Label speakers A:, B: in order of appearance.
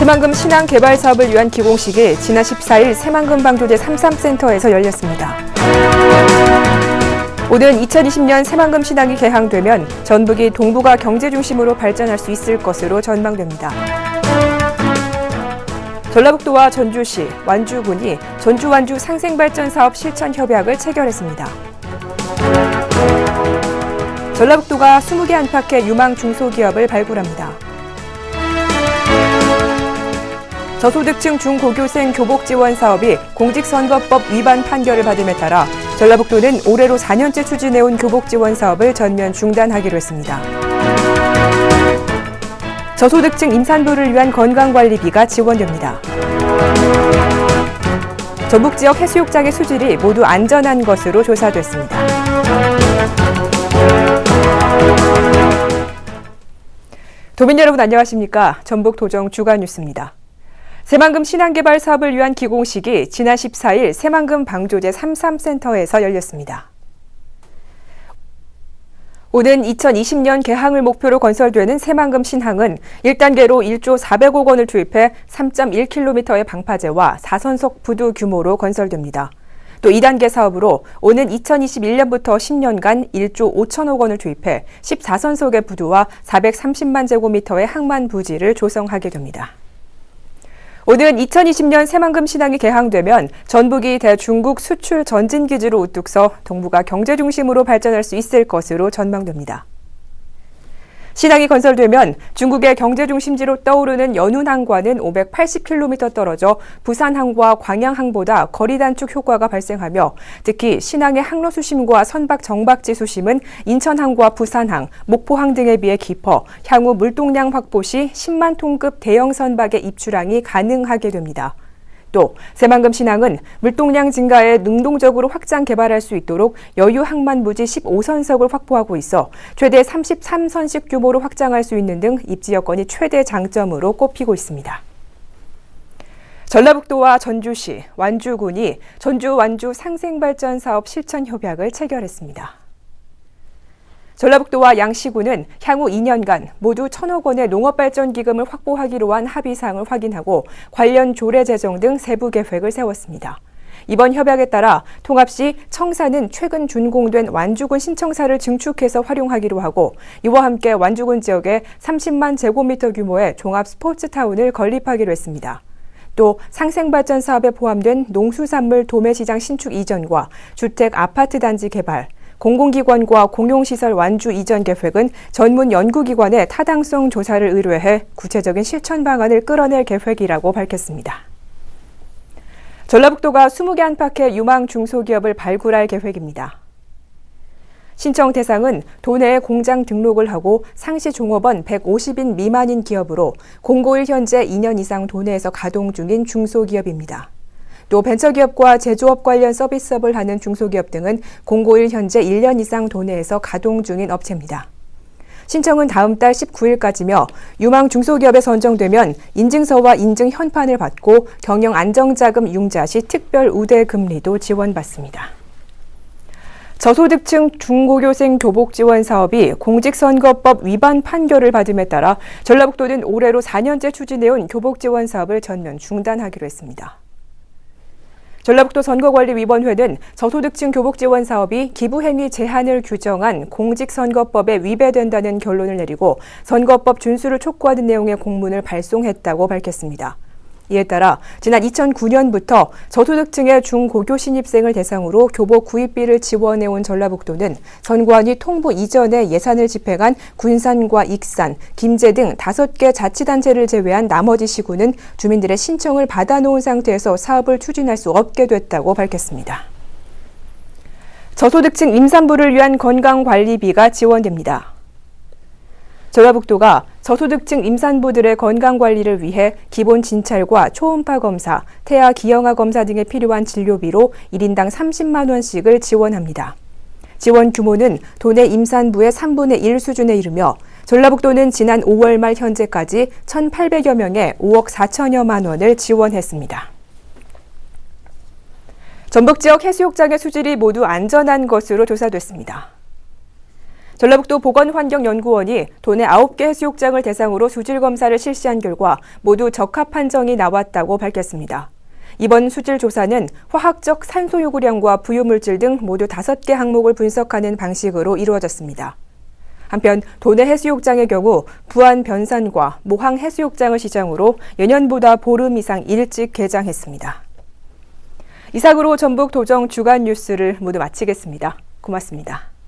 A: 새만금 신항 개발 사업을 위한 기공식이 지난 14일 새만금 방조제 삼삼센터에서 열렸습니다. 오는 2020년 새만금 신항이 개항되면 전북이 동북아 경제 중심으로 발전할 수 있을 것으로 전망됩니다. 전라북도와 전주시, 완주군이 전주-완주 상생발전 사업 실천 협약을 체결했습니다. 전라북도가 20개 안팎의 유망 중소기업을 발굴합니다. 저소득층 중고교생 교복 지원 사업이 공직선거법 위반 판결을 받음에 따라 전라북도는 올해로 4년째 추진해온 교복 지원 사업을 전면 중단하기로 했습니다. 저소득층 임산부를 위한 건강관리비가 지원됩니다. 전북 지역 해수욕장의 수질이 모두 안전한 것으로 조사됐습니다. 도민 여러분 안녕하십니까? 전북 도정 주간 뉴스입니다. 새만금 신항개발 사업을 위한 기공식이 지난 14일 새만금 방조제 삼삼센터에서 열렸습니다. 오는 2020년 개항을 목표로 건설되는 새만금 신항은 1단계로 1조 400억 원을 투입해 3.1km의 방파제와 4선석 부두 규모로 건설됩니다. 또 2단계 사업으로 오는 2021년부터 10년간 1조 5천억 원을 투입해 14선석의 부두와 430만 제곱미터의 항만 부지를 조성하게 됩니다. 오는 2020년 새만금 신항이 개항되면 전북이 대중국 수출 전진기지로 우뚝 서 동북아 경제 중심으로 발전할 수 있을 것으로 전망됩니다. 신항이 건설되면 중국의 경제 중심지로 떠오르는 연운항과는 580km 떨어져 부산항과 광양항보다 거리 단축 효과가 발생하며 특히 신항의 항로 수심과 선박 정박지 수심은 인천항과 부산항, 목포항 등에 비해 깊어 향후 물동량 확보 시 10만 톤급 대형 선박의 입출항이 가능하게 됩니다. 또 새만금 신항은 물동량 증가에 능동적으로 확장 개발할 수 있도록 여유 항만 부지 15선석을 확보하고 있어 최대 33선씩 규모로 확장할 수 있는 등 입지 여건이 최대 장점으로 꼽히고 있습니다. 전라북도와 전주시, 완주군이 전주-완주 상생발전 사업 실천 협약을 체결했습니다. 전라북도와 양시군은 향후 2년간 모두 1,000억 원의 농업발전기금을 확보하기로 한 합의사항을 확인하고 관련 조례 제정 등 세부 계획을 세웠습니다. 이번 협약에 따라 통합 시 청사는 최근 준공된 완주군 신청사를 증축해서 활용하기로 하고 이와 함께 완주군 지역에 30만 제곱미터 규모의 종합 스포츠타운을 건립하기로 했습니다. 또 상생발전 사업에 포함된 농수산물 도매시장 신축 이전과 주택 아파트 단지 개발, 공공기관과 공용시설 완주 이전 계획은 전문 연구기관의 타당성 조사를 의뢰해 구체적인 실천 방안을 끌어낼 계획이라고 밝혔습니다. 전라북도가 20개 안팎의 유망 중소기업을 발굴할 계획입니다. 신청 대상은 도내에 공장 등록을 하고 상시 종업원 150인 미만인 기업으로 공고일 현재 2년 이상 도내에서 가동 중인 중소기업입니다. 또 벤처기업과 제조업 관련 서비스업을 하는 중소기업 등은 공고일 현재 1년 이상 도내에서 가동 중인 업체입니다. 신청은 다음 달 19일까지며 유망 중소기업에 선정되면 인증서와 인증 현판을 받고 경영 안정자금 융자 시 특별 우대 금리도 지원받습니다. 저소득층 중고교생 교복 지원 사업이 공직선거법 위반 판결을 받음에 따라 전라북도는 올해로 4년째 추진해온 교복 지원 사업을 전면 중단하기로 했습니다. 전라북도 선거관리위원회는 저소득층 교복 지원 사업이 기부행위 제한을 규정한 공직선거법에 위배된다는 결론을 내리고 선거법 준수를 촉구하는 내용의 공문을 발송했다고 밝혔습니다. 이에 따라 지난 2009년부터 저소득층의 중고교 신입생을 대상으로 교복 구입비를 지원해온 전라북도는 선관위 통보 이전에 예산을 집행한 군산과 익산, 김제 등 5개 자치단체를 제외한 나머지 시군은 주민들의 신청을 받아놓은 상태에서 사업을 추진할 수 없게 됐다고 밝혔습니다. 저소득층 임산부를 위한 건강관리비가 지원됩니다. 전라북도가 저소득층 임산부들의 건강관리를 위해 기본 진찰과 초음파 검사, 태아 기형아 검사 등에 필요한 진료비로 1인당 30만 원씩을 지원합니다. 지원 규모는 도내 임산부의 3분의 1 수준에 이르며 전라북도는 지난 5월 말 현재까지 1,800여 명에 5억 4천여만 원을 지원했습니다. 전북 지역 해수욕장의 수질이 모두 안전한 것으로 조사됐습니다. 전라북도 보건환경연구원이 도내 9개 해수욕장을 대상으로 수질 검사를 실시한 결과 모두 적합 판정이 나왔다고 밝혔습니다. 이번 수질 조사는 화학적 산소 요구량과 부유물질 등 모두 5개 항목을 분석하는 방식으로 이루어졌습니다. 한편 도내 해수욕장의 경우 부안 변산과 모항 해수욕장을 시장으로 예년보다 보름 이상 일찍 개장했습니다. 이상으로 전북 도정 주간 뉴스를 모두 마치겠습니다. 고맙습니다.